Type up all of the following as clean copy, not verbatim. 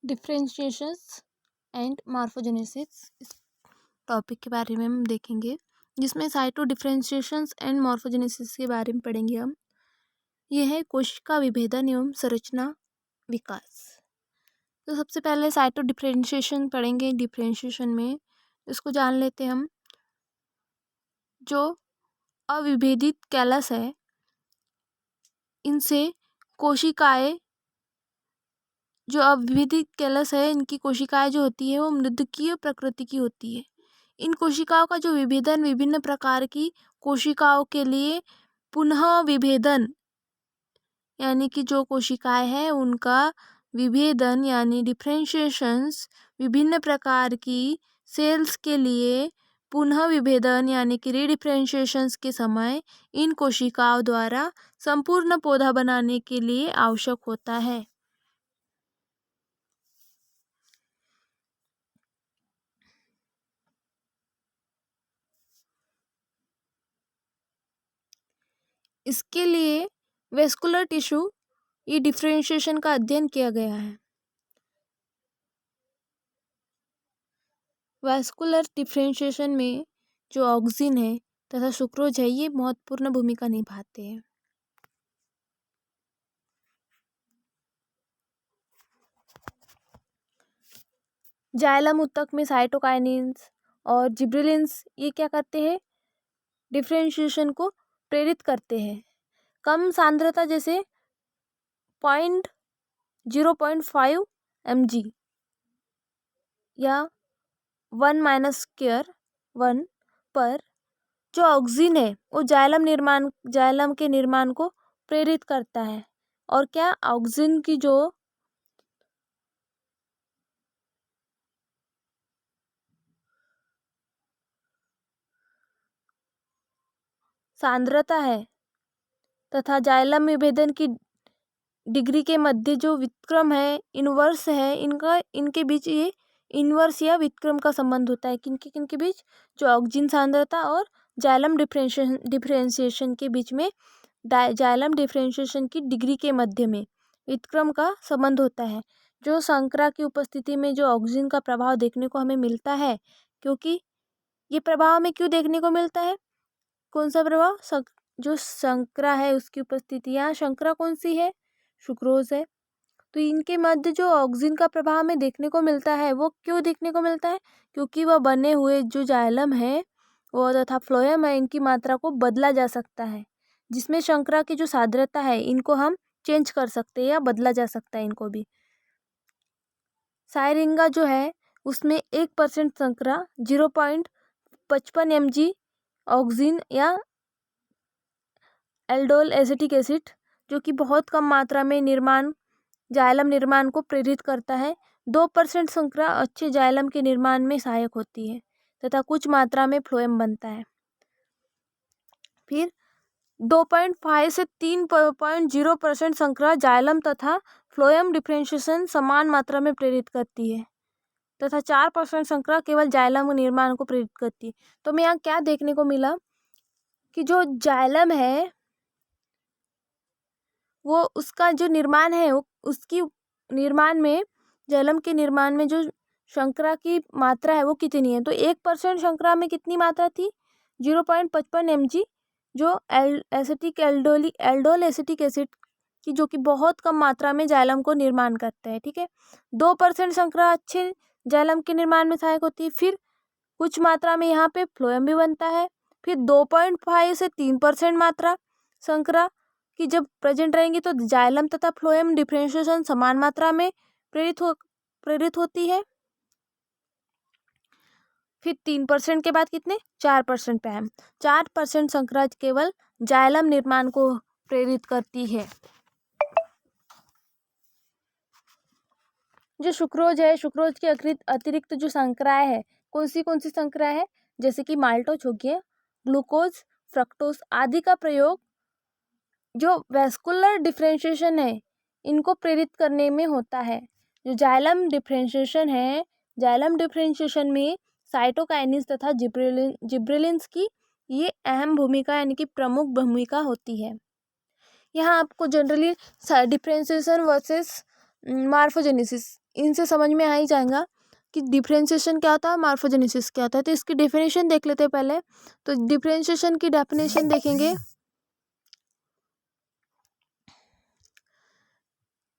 Differentiations and morphogenesis इस topic के बारे में हम देखेंगे, जिसमें साइटो डिफरेंशिएशंस एंड मॉर्फोजेनेसिस के बारे में पढ़ेंगे हम। यह है कोशिका विभेदन एवं संरचना विकास। तो सबसे पहले साइटो डिफरेंशिएशन पढ़ेंगे। डिफरेंशिएशन में इसको जान लेते हैं हम। जो अविभेदित कैलस है, इनसे कोशिकाएं जो अविभेदित कैलस है, इनकी कोशिकाएं जो होती है वो मृदकीय प्रकृति की होती है। इन कोशिकाओं का जो विभेदन विभिन्न प्रकार की कोशिकाओं के लिए पुनः विभेदन यानी कि जो कोशिकाएं हैं उनका विभेदन यानी डिफरेंशिएशंस विभिन्न प्रकार की सेल्स के लिए पुनः विभेदन यानी कि रीडिफरेंशिएशंस के समय इन कोशिकाओं द्वारा संपूर्ण पौधा बनाने के लिए आवश्यक होता है। इसके लिए वेस्कुलर टिश्यू ये डिफरेंशिएशन का अध्ययन किया गया है। वेस्कुलर डिफरेंशिएशन में जो ऑक्सिन है तथा सुक्रोज है, ये महत्वपूर्ण भूमिका निभाते हैं। जाइलम ऊतक में साइटोकाइनिन्स और जिब्रेलिन्स ये क्या करते हैं, डिफरेंशिएशन को प्रेरित करते हैं। कम सांद्रता जैसे 0.5 mg या 1 पर जो ऑक्सिन है वो जाइलम के निर्माण को प्रेरित करता है। और क्या ऑक्सिन की जो सांद्रता है तथा जाइलम विभेदन की डिग्री के मध्य जो व्युत्क्रम है, इनवर्स है, इनके बीच ये इनवर्स या व्युत्क्रम का संबंध होता है। किनके बीच, जो ऑक्सिन सांद्रता और जाइलम डिफरेंशिएशन के बीच में जाइलम डिफरेंशिएशन की डिग्री के मध्य में व्युत्क्रम का संबंध होता है। जो संकरा की उपस्थिति में जो ऑक्सिन का प्रभाव देखने को हमें मिलता है, क्योंकि ये प्रभाव हमें क्यों देखने को मिलता है, कौन सा प्रभाव, जो संकरा है उसकी उपस्थिति, यहाँ संकरा कौन सी है, सुक्रोज है। तो इनके मध्य जो ऑक्सिन का प्रभाव हमें देखने को मिलता है वो क्यों देखने को मिलता है, क्योंकि वह बने हुए जो जाइलम है वो तथा फ्लोएम है, इनकी मात्रा को बदला जा सकता है, जिसमें शंकरा की जो सांद्रता है इनको हम चेंज कर सकते हैं या बदला जा सकता है इनको भी। सायरिंगा जो है उसमें 1% शंकरा 0.55 mg ऑक्सिन या एल्डोल एसिटिक एसिड जो कि बहुत कम मात्रा में जाइलम निर्माण को प्रेरित करता है। 2% शंकरा अच्छे जाइलम के निर्माण में सहायक होती है तथा कुछ मात्रा में फ्लोएम बनता है। फिर 2.5 से 3.0% शंकरा जाइलम तथा फ्लोएम डिफरेंशिएशन समान मात्रा में प्रेरित करती है तथा 4% शंकरा केवल जाइलम निर्माण को प्रेरित करती है। तो हमें यहाँ क्या देखने को मिला कि जो जाइलम है वो उसका जो निर्माण है उसकी निर्माण में जाइलम के निर्माण में जो शंकरा की मात्रा है वो कितनी है, तो 1% शंकरा में कितनी मात्रा थी, 0.55 mg जो एल्डोल एसिटिक एसिड की जो कि बहुत कम मात्रा में जाइलम को निर्माण करता है। ठीक है, 2% शंकरा अच्छे जाइलम के निर्माण में सहायक होती है। फिर कुछ मात्रा में यहाँ पे फ्लोएम भी बनता है। फिर 2.5 से 3% मात्रा शंकरा कि जब प्रेजेंट रहेंगी तो जाइलम तथा फ्लोएम डिफरेंशिएशन समान मात्रा में प्रेरित होती है। फिर 3% के बाद कितने, 4% पे हम 4% शंकरा केवल जाइलम निर्माण को प्रेरित करती है। जो सुक्रोज है, सुक्रोज के अतिरिक्त जो शंकराएं है, कौन सी शंकरा है, जैसे कि माल्टोज हो गया, ग्लूकोज, फ्रक्टोज आदि का प्रयोग जो वेस्कुलर डिफरेंशिएशन है इनको प्रेरित करने में होता है। जो जाइलम डिफरेंशिएशन है, जाइलम डिफरेंशिएशन में साइटोकाइनिन्स तथा जिब्रेलिन्स की ये अहम भूमिका यानी कि प्रमुख भूमिका होती है। यहाँ आपको जनरली डिफरेंशिएशन वर्सेस मॉर्फोजेनेसिस इनसे समझ में आ ही जाएगा कि डिफरेंशिएशन क्या होता है, मॉर्फोजेनेसिस क्या होता है। तो इसकी डेफिनेशन देख लेते हैं पहले। तो डिफरेंशिएशन की डेफिनेशन देखेंगे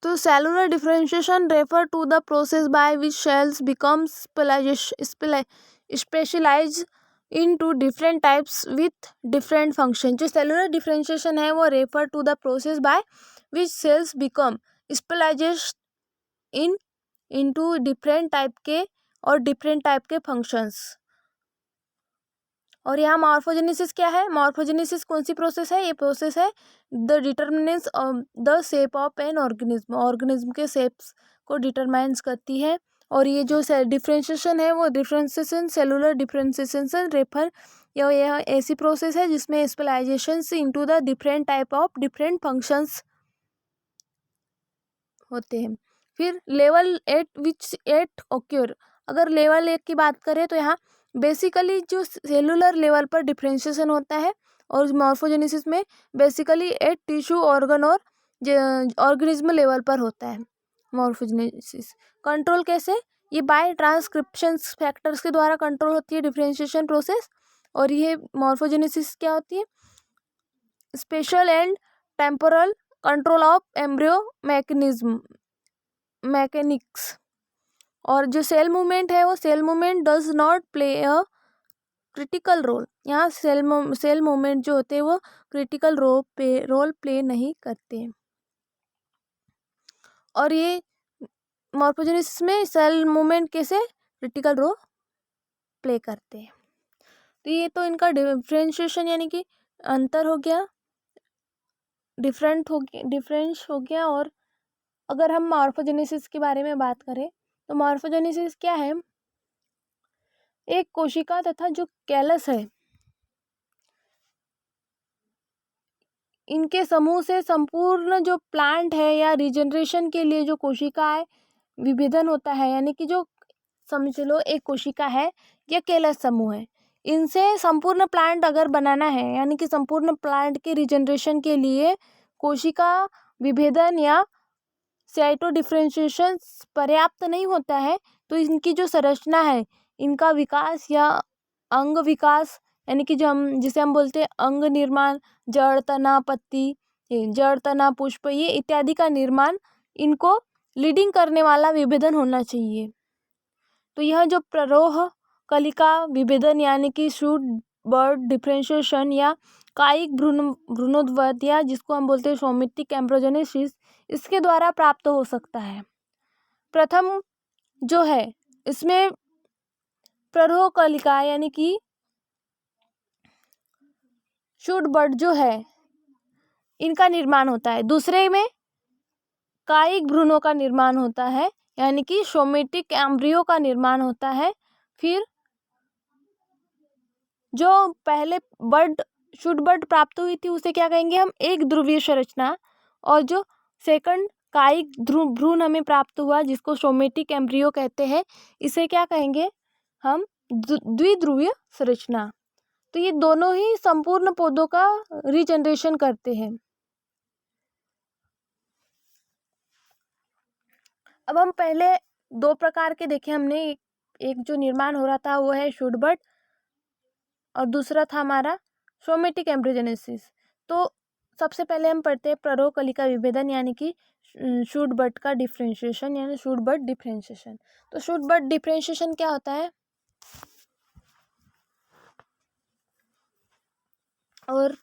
तो cellular differentiation refer to the process by which cells becomes specialise into different types with different function. जो सेलुलर डिफरेंशिएशन है वो refer to the process by which cells become specialised in into different type के और different type के functions. और यहाँ morphogenesis क्या है, मॉर्फोजेनेसिस कौन सी प्रोसेस है, ये प्रोसेस है the determines the shape of an organism, organism के शेप्स को डिटरमाइंस करती है। और ये जो डिफ्रेंशिएशन है वो डिफ्रेंशिएशन सेलुलर डिफ्रेंशिएशन से रेफर, यह ऐसी प्रोसेस है जिसमें specialisation into the different type of different functions होते हैं। फिर level at which at occur, अगर लेवल 1 की बात करें तो यहाँ बेसिकली जो सेलुलर लेवल पर डिफरेंशिएशन होता है और मॉर्फोजेनेसिस में बेसिकली एट टिश्यू ऑर्गन और ऑर्गेनिज्म लेवल पर होता है मॉर्फोजेनेसिस। कंट्रोल कैसे, ये बाय ट्रांसक्रिप्शन फैक्टर्स के द्वारा कंट्रोल होती है डिफरेंशिएशन प्रोसेस। और ये मॉर्फोजेनेसिस क्या होती है, spatial and temporal control of embryo mechanics. और जो सेल मूवमेंट है वो cell movement does not play a critical role, यहाँ सेल मूवमेंट जो होते हैं वो क्रिटिकल रोल प्ले नहीं करते हैं। और ये मॉर्फोजेनेसिस में सेल मूवमेंट कैसे क्रिटिकल रोल प्ले करते हैं। तो ये तो इनका डिफरेंशिएशन यानी कि अंतर हो गया, डिफरेंस हो गया। और अगर हम मॉर्फोजेनेसिस के बारे में बात करें तो मॉर्फोजेनेसिस क्या है, एक कोशिका तथा जो कैलस है इनके समूह से संपूर्ण जो प्लांट है या रिजनरेशन के लिए जो कोशिका है विभेदन होता है। यानी कि जो समझ लो एक कोशिका है या कैलस समूह है, इनसे संपूर्ण प्लांट अगर बनाना है यानी कि संपूर्ण प्लांट के रिजनरेशन के लिए कोशिका विभेदन या साइटो डिफरेंशिएशन पर्याप्त नहीं होता है। तो इनकी जो संरचना है, इनका विकास या अंग विकास यानी कि जो हम जिसे हम बोलते हैं अंग निर्माण, जड़ तना पत्ती, जड़ तना पुष्प, ये इत्यादि का निर्माण, इनको लीडिंग करने वाला विभेदन होना चाहिए। तो यह जो प्ररोह कलिका विभेदन यानी कि शूट बर्ड डिफरेंशिएशन या कायिक भ्रूणोद्भव या जिसको हम बोलते हैं सोमेटिक एम्ब्रोजेनेसिस, इसके द्वारा प्राप्त हो सकता है। प्रथम जो है इसमें प्ररोह कलिका यानी कि शूट बर्ड जो है इनका निर्माण होता है। दूसरे में कायिक भ्रूणों का निर्माण होता है यानी कि सोमेटिक एम्ब्रियो का निर्माण होता है। फिर जो पहले बर्ड शूट बर्ड प्राप्त हुई थी उसे क्या कहेंगे हम, एक ध्रुवीय संरचना। और जो सेकंड कायिक भ्रूण हमें प्राप्त हुआ जिसको सोमेटिक एम्ब्रियो कहते हैं, इसे क्या कहेंगे हम, द्विध्रुवीय संरचना। तो ये दोनों ही संपूर्ण पौधों का रीजनरेशन करते हैं। अब हम पहले दो प्रकार के देखे हमने, एक जो निर्माण हो रहा था वो है शूट बर्ड और दूसरा था हमारा सोमेटिक एम्ब्रियोजेनेसिस। तो सबसे पहले हम पढ़ते हैं प्ररोह कलिका विभेदन यानी कि शूट बर्ड का डिफरेंशिएशन यानी शूट बर्ड डिफरेंशिएशन। तो शूट बर्ड डिफरेंशिएशन क्या होता है और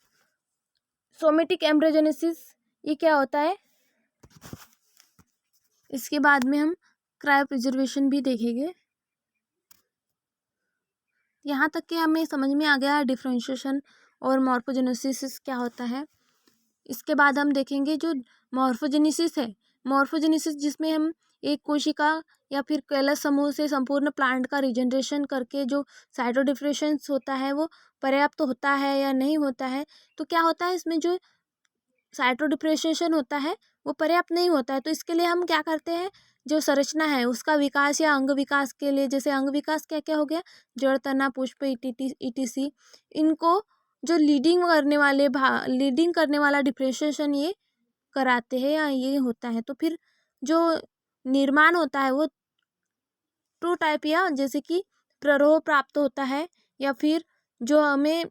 सोमेटिक एम्ब्रियोजेनेसिस ये क्या होता है, इसके बाद में हम क्रायो प्रिजर्वेशन भी देखेंगे। यहाँ तक कि हमें समझ में आ गया डिफरेंशिएशन और मॉर्फोजेनेसिस क्या होता है। इसके बाद हम देखेंगे जो मॉर्फोजेनेसिस है, मॉर्फोजेनेसिस जिसमें हम एक कोशिका या फिर कैलस समूह से संपूर्ण प्लांट का रिजनरेशन करके जो साइटो डिफरेंस होता है वो पर्याप्त होता है या नहीं होता है। तो क्या होता है इसमें जो साइटो डिफरेंशिएशन होता है वो पर्याप्त नहीं होता है। तो इसके लिए हम क्या करते हैं, जो संरचना है उसका विकास या अंग विकास के लिए, जैसे अंग विकास क्या क्या हो गया, जड़ तना पुष्प ईटीसी, इनको जो लीडिंग करने वाला डिफरेंशिएशन ये कराते हैं या ये होता है। तो फिर जो निर्माण होता है वो टू टाइप, या जैसे कि प्ररोह प्राप्त होता है, या फिर जो हमें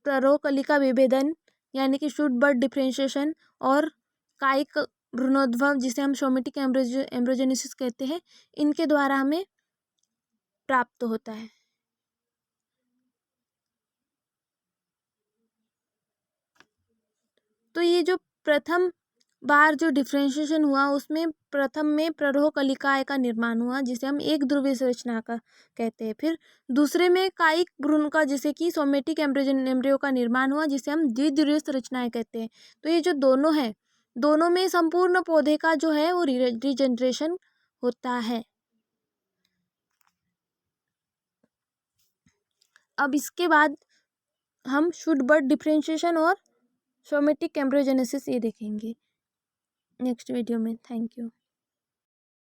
प्ररोह कलिका विभेदन यानी कि शूट बर्ड डिफरेंशिएशन और कायिक भ्रूणोद्भव जिसे हम सोमेटिक एम्ब्रोजेनेसिस कहते हैं, इनके द्वारा हमें प्राप्त होता है। तो ये जो प्रथम बार जो डिफरेंशिएशन हुआ उसमें प्रथम में प्ररोह कलिकाएं का निर्माण हुआ जिसे हम एक ध्रुवीय संरचना का कहते हैं। फिर दूसरे में कायिक भ्रूण का जैसे कि सोमेटिक एम्ब्रियो का निर्माण हुआ जिसे हम द्विध्रुवीय संरचनाएं कहते हैं। तो ये जो दोनों है, दोनों में संपूर्ण पौधे का जो है वो रीजनरेशन होता है। अब इसके बाद हम शूट बर्ड डिफरेंशिएशन और सोमेटिक एम्ब्रियोजेनेसिस ये देखेंगे नेक्स्ट वीडियो में। Thank you.